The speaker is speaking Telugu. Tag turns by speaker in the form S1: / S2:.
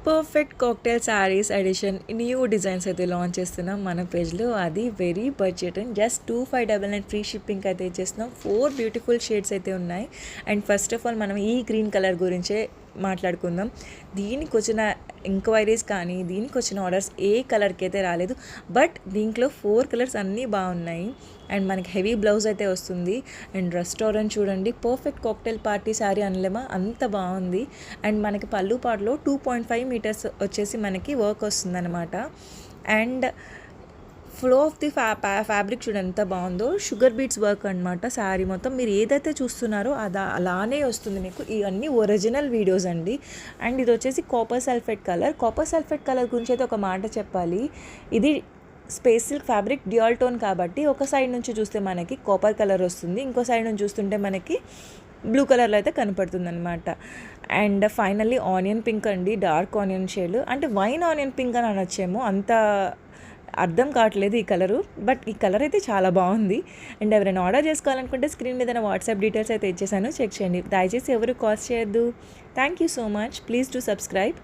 S1: Perfect cocktail saris edition new designs అయితే లాంచ్ చేస్తున్నాం మన పేజ్లో. అది very budget and just 2599 free shipping అయితే ఇచ్చేస్తున్నాం. 4 బ్యూటిఫుల్ షేడ్స్ అయితే ఉన్నాయి. అండ్ ఫస్ట్ ఆఫ్ ఆల్ మనం ఈ గ్రీన్ కలర్ గురించే మాట్లాడుకుందాం. దీనికి వచ్చిన ఎంక్వైరీస్ కానీ దీనికి వచ్చిన ఆర్డర్స్ ఏ కలర్కి అయితే రాలేదు. బట్ దీంట్లో 4 కలర్స్ అన్నీ బాగున్నాయి. అండ్ మనకి హెవీ బ్లౌజ్ అయితే వస్తుంది. అండ్ రెస్టారెంట్ చూడండి, పర్ఫెక్ట్ కాక్టైల్ పార్టీ శారీ అనలేమా, అంత బాగుంది. అండ్ మనకి పళ్ళు పాటలో 2.5 మీటర్స్ వచ్చేసి మనకి వర్క్ వస్తుంది అనమాట. And flow of the fabric చూడండి ఎంత బాగుందో. షుగర్ బీట్స్ వర్క్ అనమాట శారీ మొత్తం. మీరు ఏదైతే చూస్తున్నారో అలానే వస్తుంది మీకు. ఇవన్నీ ఒరిజినల్ వీడియోస్ అండి. అండ్ ఇది వచ్చేసి copper sulphate colour. Copper sulphate colour గురించి అయితే ఒక మాట చెప్పాలి. ఇది space silk fabric dual tone కాబట్టి ఒక సైడ్ నుంచి చూస్తే మనకి కాపర్ కలర్ వస్తుంది, ఇంకో సైడ్ నుంచి చూస్తుంటే మనకి బ్లూ కలర్లో అయితే కనపడుతుంది అనమాట. అండ్ ఫైనల్లీ ఆనియన్ పింక్ అండి, డార్క్ ఆనియన్ షేడ్, అంటే వైన్ ఆనియన్ పింక్ అని అనొచ్చేమో, అంత అర్థం కావట్లేదు ఈ కలరు. బట్ ఈ కలర్ అయితే చాలా బాగుంది. అండ్ ఎవరైనా ఆర్డర్ చేసుకోవాలనుకుంటే స్క్రీన్ మీద నా వాట్సాప్ డీటెయిల్స్ అయితే ఇచ్చేసాను, చెక్ చేయండి. దయచేసి ఎవరు కాల్ చేయొద్దు. Thank you so much. Please to subscribe.